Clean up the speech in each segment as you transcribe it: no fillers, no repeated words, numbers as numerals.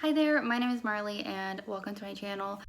Hi there, my name is Marley and welcome to my channel.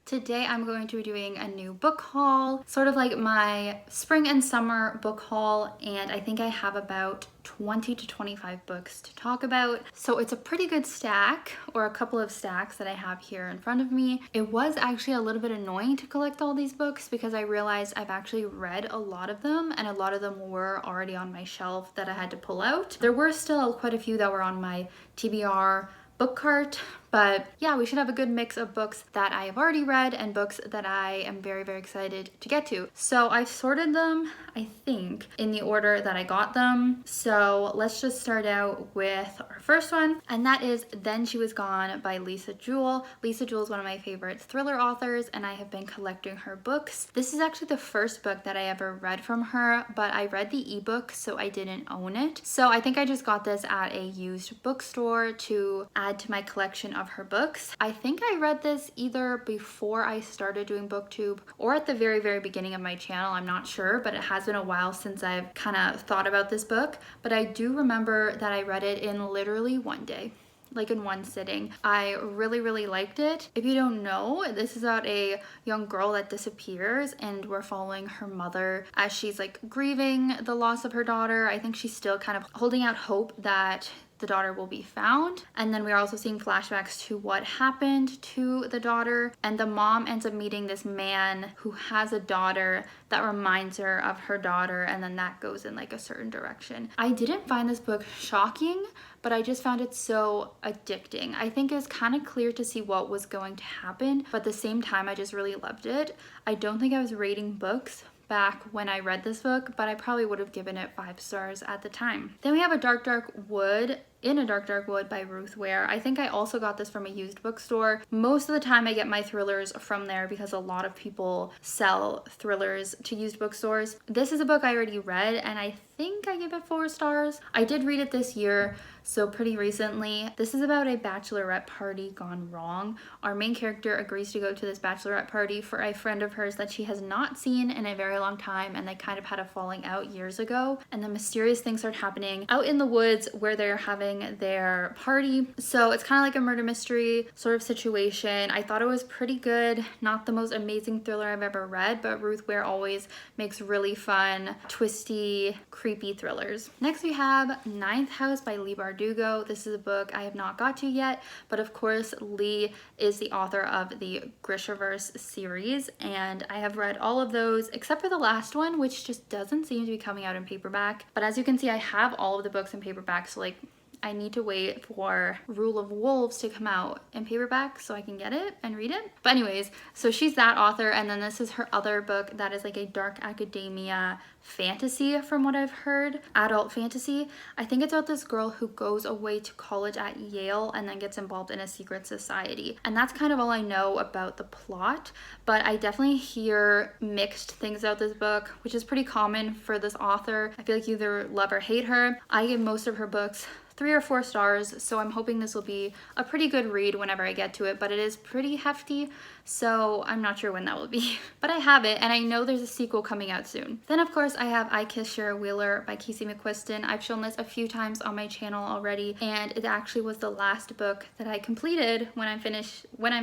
Today I'm going to be doing a new book haul, sort of like my spring and summer book haul, and I think I have about 20 to 25 books to talk about. So it's a pretty good stack, or a couple of stacks that I have here in front of me. It was actually a little bit annoying to collect all these books because I realized I've actually read a lot of them and a lot of them were already on my shelf that I had to pull out. There were still quite a few that were on my TBR book cart, but yeah, we should have a good mix of books that I have already read and books that I am very excited to get to. So I've sorted them, I think, in the order that I got them. So let's just start out with our first one, and that is Then She Was Gone by Lisa Jewell. Lisa Jewell is one of my favorite thriller authors and I have been collecting her books. This is actually the first book that I ever read from her, but I read the ebook, so I didn't own it. So I think I just got this at a used bookstore to add to my collection of her books. I think I read this either before I started doing booktube or at the very beginning of my channel. I'm not sure, but it has been a while since I've kind of thought about this book. But I do remember that I read it in literally one day, like in one sitting. I really liked it. If you don't know, this is about a young girl that disappears and we're following her mother as she's like grieving the loss of her daughter. I think she's still kind of holding out hope that the daughter will be found. And then we're also seeing flashbacks to what happened to the daughter. And the mom ends up meeting this man who has a daughter that reminds her of her daughter, and then that goes in like a certain direction. I didn't find this book shocking, but I just found it so addicting. I think it was kind of clear to see what was going to happen, but at the same time, I just really loved it. I don't think I was rating books back when I read this book, but I probably would have given it 5 stars at the time. Then we have A Dark Wood in a Dark Wood by Ruth Ware. I think I also got this from a used bookstore. Most of the time I get my thrillers from there because a lot of people sell thrillers to used bookstores. This is a book I already read and I think I give it 4 stars. I did read it this year, so pretty recently. This is about a bachelorette party gone wrong. Our main character agrees to go to this bachelorette party for a friend of hers that she has not seen in a very long time, and they kind of had a falling out years ago. And then mysterious things start happening out in the woods where they're having their party. So it's kind of like a murder mystery sort of situation. I thought it was pretty good. Not the most amazing thriller I've ever read, but Ruth Ware always makes really fun, twisty, creepy thrillers. Next we have Ninth House by Leigh Bardugo. This is a book I have not got to yet, but of course Leigh is the author of the Grishaverse series, and I have read all of those except for the last one, which just doesn't seem to be coming out in paperback. But as you can see, I have all of the books in paperback, so like I need to wait for Rule of Wolves to come out in paperback so I can get it and read it. But anyways, so she's that author, and then this is her other book that is like a dark academia fantasy from what I've heard, adult fantasy. I think it's about this girl who goes away to college at Yale and then gets involved in a secret society. And that's kind of all I know about the plot, but I definitely hear mixed things about this book, which is pretty common for this author. I feel like you either love or hate her. I give most of her books 3 or 4 stars, so I'm hoping this will be a pretty good read whenever I get to it, but it is pretty hefty, so I'm not sure when that will be. But I have it, and I know there's a sequel coming out soon. Then of course I have I Kiss Shara Wheeler by Casey McQuiston. I've shown this a few times on my channel already, and it actually was the last book that I completed when I'm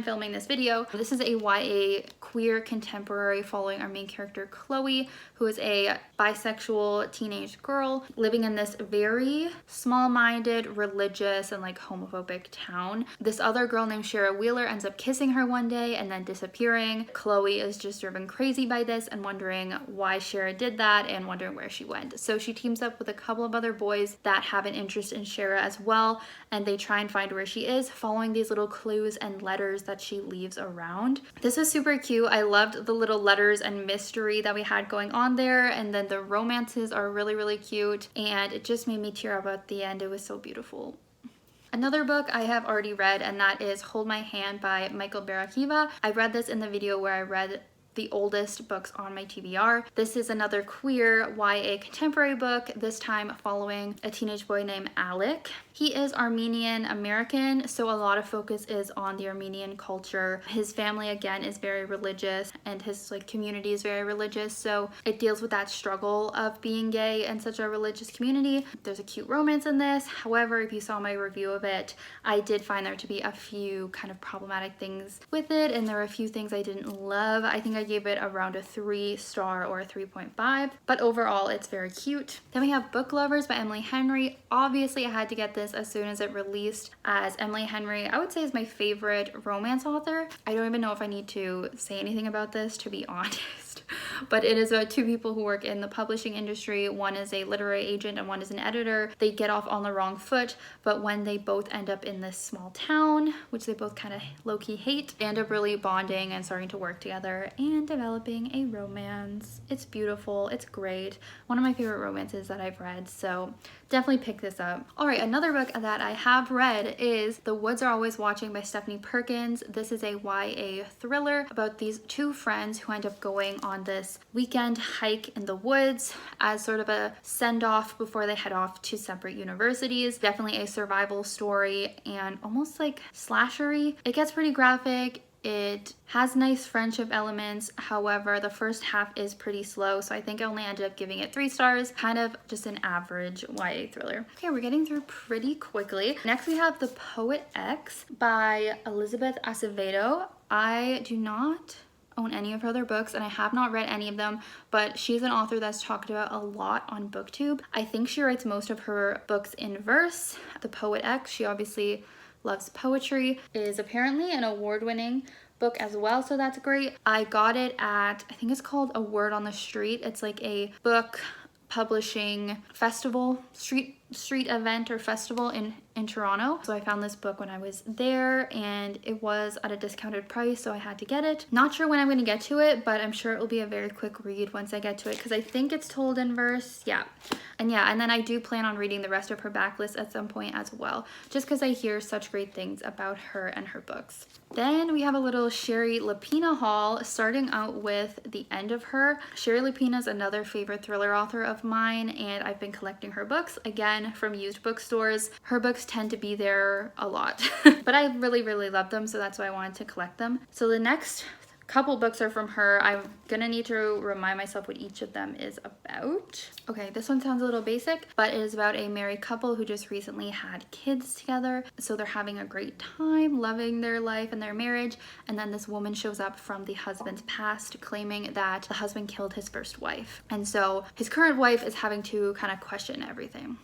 filming this video. This is a YA queer contemporary following our main character Chloe, who is a bisexual teenage girl living in this very small-minded, religious, and like homophobic town. This other girl named Shara Wheeler ends up kissing her one day and then disappearing. Chloe is just driven crazy by this and wondering why Shara did that and wondering where she went. So she teams up with a couple of other boys that have an interest in Shara as well, and they try and find where she is, following these little clues and letters that she leaves around. This was super cute. I loved the little letters and mystery that we had going on there, and then the romances are really cute, and it just made me tear up at the end. It was so beautiful. Another book I have already read, and that is Hold My Hand by Michael Barakiva. I read this in the video where I read the oldest books on my TBR. This is another queer YA contemporary book, this time following a teenage boy named Alec. He is Armenian American, so a lot of focus is on the Armenian culture. His family, again, is very religious, and his like community is very religious, so it deals with that struggle of being gay in such a religious community. There's a cute romance in this. However, if you saw my review of it, I did find there to be a few kind of problematic things with it, and there were a few things I didn't love. I think I gave it around a 3-star or a 3.5, but overall it's very cute. Then we have Book Lovers by Emily Henry. Obviously I had to get this as soon as it released, as Emily Henry, I would say, is my favorite romance author. I don't even know if I need to say anything about this, to be honest. But it is about two people who work in the publishing industry. One is a literary agent and one is an editor. They get off on the wrong foot, but when they both end up in this small town, which they both kind of low-key hate, they end up really bonding and starting to work together and developing a romance. It's beautiful, it's great. One of my favorite romances that I've read, so definitely pick this up. All right, another book that I have read is The Woods Are Always Watching by Stephanie Perkins. This is a YA thriller about these two friends who end up going on this weekend hike in the woods as sort of a send-off before they head off to separate universities. Definitely a survival story and almost like slashery. It gets pretty graphic. It has nice friendship elements. However, the first half is pretty slow, so I think I only ended up giving it 3 stars. Kind of just an average YA thriller. Okay, we're getting through pretty quickly. Next we have The Poet X by Elizabeth Acevedo. I do not own any of her other books and I have not read any of them, but she's an author that's talked about a lot on BookTube. I think she writes most of her books in verse. The Poet X, she obviously loves poetry, is apparently an award-winning book as well, so that's great. I got it at, I think it's called A Word on the Street. It's like a book publishing festival, street event or festival in Toronto. So I found this book when I was there and it was at a discounted price, so I had to get it. Not sure when I'm going to get to it, but I'm sure it will be a very quick read once I get to it because I think it's told in verse. Yeah, and then I do plan on reading the rest of her backlist at some point as well, just because I hear such great things about her and her books. Then we have a little Sherry Lapina haul, starting out with The End of Her. Sherry Lapina is another favorite thriller author of mine, and I've been collecting her books, again, from used bookstores. Her books tend to be there a lot, but I really love them, so that's why I wanted to collect them. So the next couple books are from her. I'm gonna need to remind myself what each of them is about. Okay, this one sounds a little basic, but it is about a married couple who just recently had kids together. So they're having a great time, loving their life and their marriage, and then this woman shows up from the husband's past claiming that the husband killed his first wife. And so his current wife is having to kind of question everything.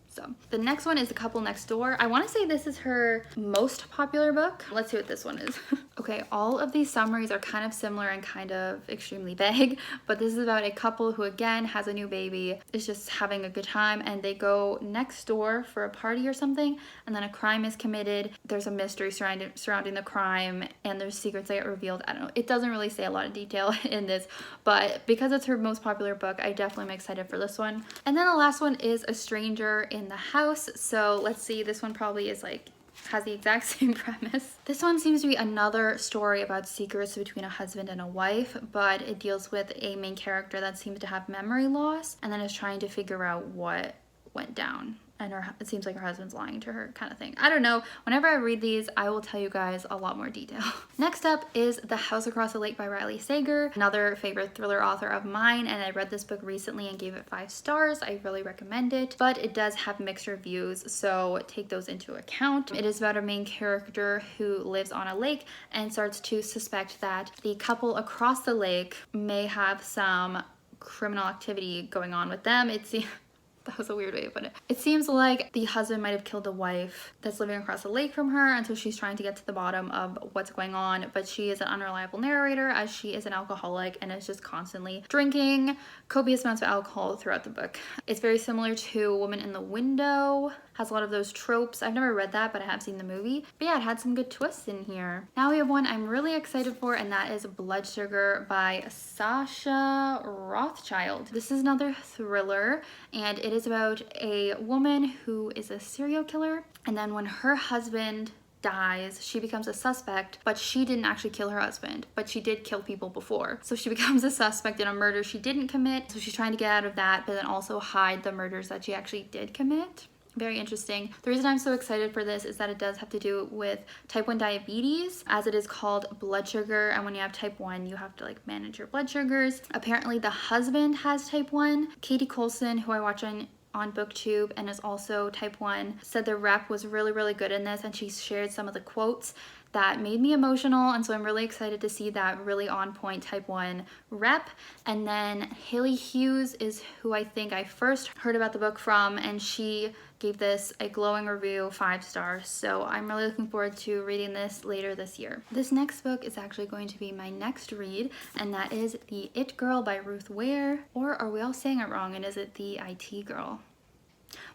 So the next one is The Couple Next Door. I want to say this is her most popular book. Let's see what this one is. Okay, all of these summaries are kind of similar and kind of extremely vague, but this is about a couple who again has a new baby, is just having a good time, and they go next door for a party or something, and then a crime is committed. There's a mystery surrounding the crime, and there's secrets that get revealed. I don't know. It doesn't really say a lot of detail in this, but because it's her most popular book, I definitely am excited for this one. And then the last one is A Stranger in the House. So let's see, this one probably is like has the exact same premise. This one seems to be another story about secrets between a husband and a wife, but it deals with a main character that seems to have memory loss and then is trying to figure out what went down. And it seems like her husband's lying to her, kind of thing. I don't know. Whenever I read these, I will tell you guys a lot more detail. Next up is The House Across the Lake by Riley Sager, another favorite thriller author of mine, and I read this book recently and gave it 5 stars. I really recommend it, but it does have mixed reviews, so take those into account. It is about a main character who lives on a lake and starts to suspect that the couple across the lake may have some criminal activity going on with them. That was a weird way to put it. It seems like the husband might have killed the wife that's living across the lake from her, and so she's trying to get to the bottom of what's going on, but she is an unreliable narrator as she is an alcoholic and is just constantly drinking copious amounts of alcohol throughout the book. It's very similar to Woman in the Window, has a lot of those tropes. I've never read that, but I have seen the movie. But yeah, it had some good twists in here. Now we have one I'm really excited for, and that is Blood Sugar by Sasha Rothschild. This is another thriller, and it is about a woman who is a serial killer, and then when her husband dies. She becomes a suspect, but she didn't actually kill her husband, but she did kill people before. So she becomes a suspect in a murder she didn't commit. So she's trying to get out of that, but then also hide the murders that she actually did commit. Very interesting. The reason I'm so excited for this is that it does have to do with type 1 diabetes, as it is called blood sugar, and when you have type 1 you have to like manage your blood sugars. Apparently the husband has type 1. Katie Coulson, who I watch on BookTube and is also type 1, said the rep was really good in this, and she shared some of the quotes that made me emotional, and so I'm really excited to see that really on point type 1 rep. And then Haley Hughes is who I think I first heard about the book from, and she gave this a glowing review, 5 stars. So I'm really looking forward to reading this later this year. This next book is actually going to be my next read, and that is The It Girl by Ruth Ware. Or are we all saying it wrong, and is it The IT Girl?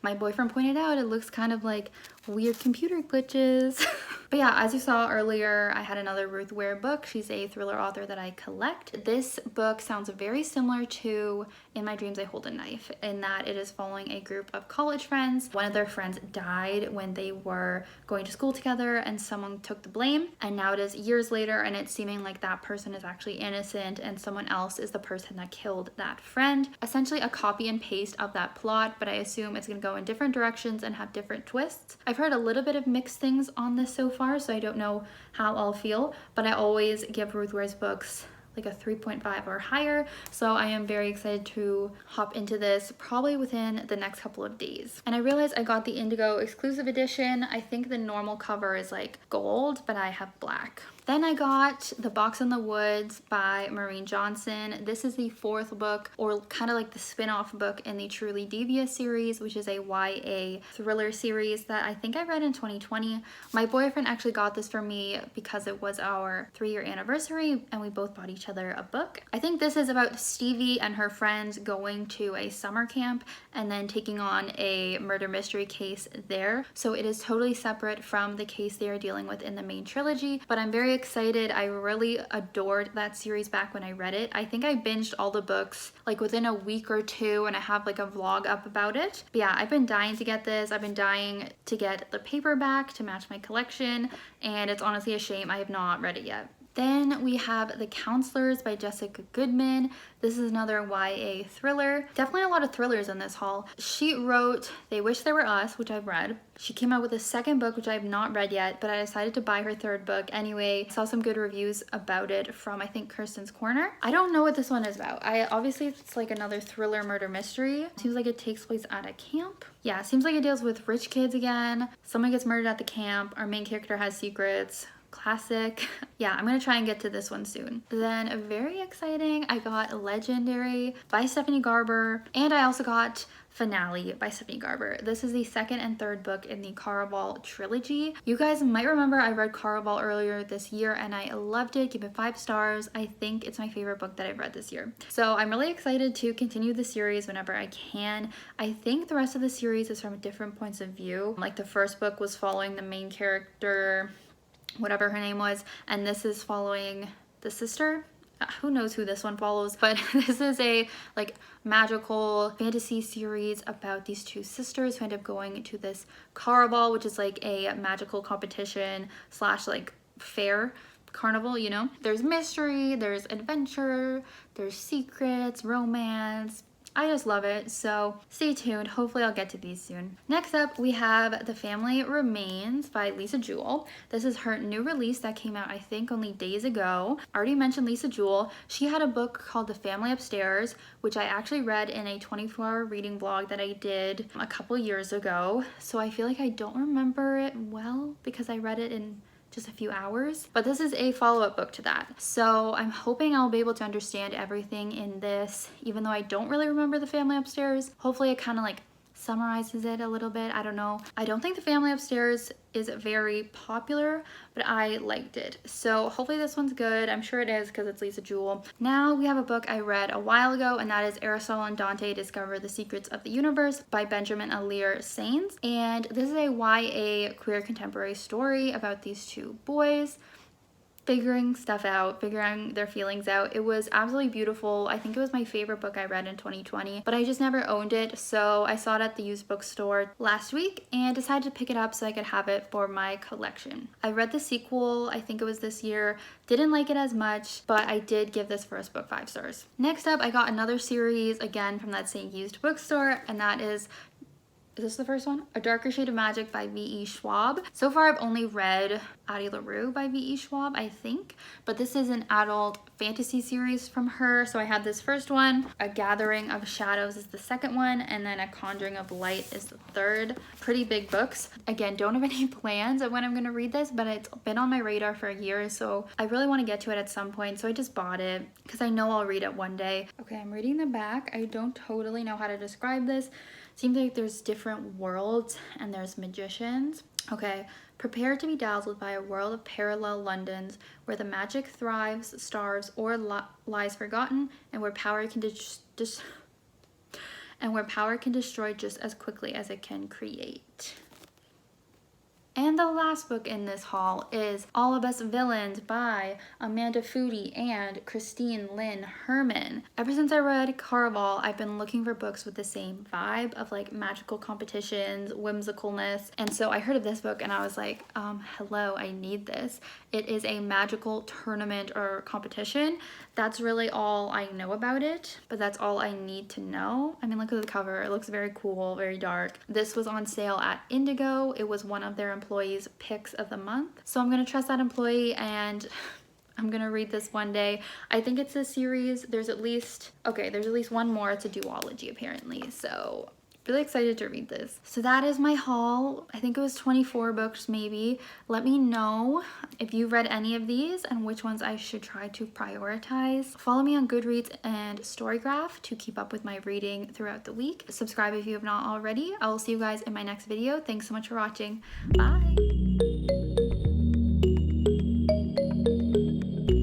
My boyfriend pointed out it looks kind of like weird computer glitches. But yeah, as you saw earlier, I had another Ruth Ware book. She's a thriller author that I collect. This book sounds very similar to In My Dreams I Hold a Knife, in that it is following a group of college friends. One of their friends died when they were going to school together and someone took the blame, and now it is years later and it's seeming like that person is actually innocent and someone else is the person that killed that friend. Essentially a copy and paste of that plot, but I assume it's going to go in different directions and have different twists. I've heard a little bit of mixed things on this so far, so I don't know how I'll feel, but I always give Ruth Ware's books like a 3.5 or higher, so I am very excited to hop into this probably within the next couple of days. And I realized I got the Indigo exclusive edition. I think the normal cover is like gold, but I have black. Then I got The Box in the Woods by Maureen Johnson. This is the 4th book, or kind of like the spin-off book in the Truly Devious series, which is a YA thriller series that I think I read in 2020. My boyfriend actually got this for me because it was our 3-year anniversary and we both bought each other a book. I think this is about Stevie and her friends going to a summer camp and then taking on a murder mystery case there. So it is totally separate from the case they are dealing with in the main trilogy, but I'm very excited. I really adored that series back when I read it. I think I binged all the books like within a week or 2, and I have like a vlog up about it. But yeah, I've been dying to get this. I've been dying to get the paperback to match my collection, and it's honestly a shame I have not read it yet. Then we have The Counselors by Jessica Goodman. This is another YA thriller. Definitely a lot of thrillers in this haul. She wrote They Wish They Were Us, which I've read. She came out with a 2nd book, which I have not read yet, but I decided to buy her 3rd book anyway. Saw some good reviews about it from, I think, Kirsten's Corner. I don't know what this one is about. Obviously it's like another thriller murder mystery. Seems like it takes place at a camp. Yeah, seems like it deals with rich kids again. Someone gets murdered at the camp. Our main character has secrets. Classic. Yeah, I'm gonna try and get to this one soon. Then very exciting, I got Legendary by Stephanie Garber, and I also got Finale by Stephanie Garber. This is the 2nd and 3rd book in the Caraval trilogy. You guys might remember I read Caraval earlier this year and I loved it. Give it 5 stars. I think it's my favorite book that I've read this year. So I'm really excited to continue the series whenever I can. I think the rest of the series is from different points of view. Like the 1st book was following the main character, whatever her name was, and this is following the sister. Who knows who this one follows, but this is a like magical fantasy series about these 2 sisters who end up going to this Caraval, which is like a magical competition slash like fair carnival, you know. There's mystery, there's adventure, there's secrets, romance. I just love it, so stay tuned. Hopefully I'll get to these soon. Next up, we have The Family Remains by Lisa Jewell. This is her new release that came out, I think, only days ago. I already mentioned Lisa Jewell. She had a book called The Family Upstairs, which I actually read in a 24-hour reading vlog that I did a couple years ago. So I feel like I don't remember it well because I read it in just a few hours, but this is a follow-up book to that. So I'm hoping I'll be able to understand everything in this, even though I don't really remember The Family Upstairs. Hopefully it kind of like summarizes it a little bit. I don't know. I don't think The Family Upstairs is very popular, but I liked it. So hopefully this one's good. I'm sure it is because it's Lisa Jewell. Now we have a book I read a while ago, and that is Aristotle and Dante Discover the Secrets of the Universe by Benjamin Alir Sains. And this is a YA queer contemporary story about these 2 boys. figuring stuff out, figuring their feelings out. It was absolutely beautiful. I think it was my favorite book I read in 2020, but I just never owned it. So I saw it at the used bookstore last week and decided to pick it up so I could have it for my collection. I read the sequel, I think it was this year. Didn't like it as much, but I did give this first book 5 stars. Next up, I got another series again from that same used bookstore, and that is this the first one? A Darker Shade of Magic by V.E. Schwab. So far I've only read Addie LaRue by V.E. Schwab, I think, but this is an adult fantasy series from her. So I had this first one, A Gathering of Shadows is the second one, and then A Conjuring of Light is the third. Pretty big books. Again, don't have any plans of when I'm gonna read this, but it's been on my radar for a year, so I really want to get to it at some point, so I just bought it because I know I'll read it one day. Okay, I'm reading the back. I don't totally know how to describe this. Seems like there's different worlds and there's magicians. Okay, prepare to be dazzled by a world of parallel Londons where the magic thrives, starves, or lies forgotten, and where power can destroy just as quickly as it can create. And the last book in this haul is All of Us Villains by Amanda Foody and Christine Lynn Herman. Ever since I read Caraval, I've been looking for books with the same vibe of like magical competitions, whimsicalness. And so I heard of this book and I was like, hello, I need this. It is a magical tournament or competition. That's really all I know about it, but that's all I need to know. I mean, look at the cover. It looks very cool, very dark. This was on sale at Indigo. It was one of their employees' picks of the month. So I'm gonna trust that employee and I'm gonna read this one day. I think it's a series. There's at least one more. It's a duology apparently. So really excited to read this. So that is my haul. I think it was 24 books maybe. Let me know if you've read any of these and which ones I should try to prioritize. Follow me on Goodreads and Storygraph to keep up with my reading throughout the week. Subscribe if you have not already. I will see you guys in my next video. Thanks so much for watching. Bye!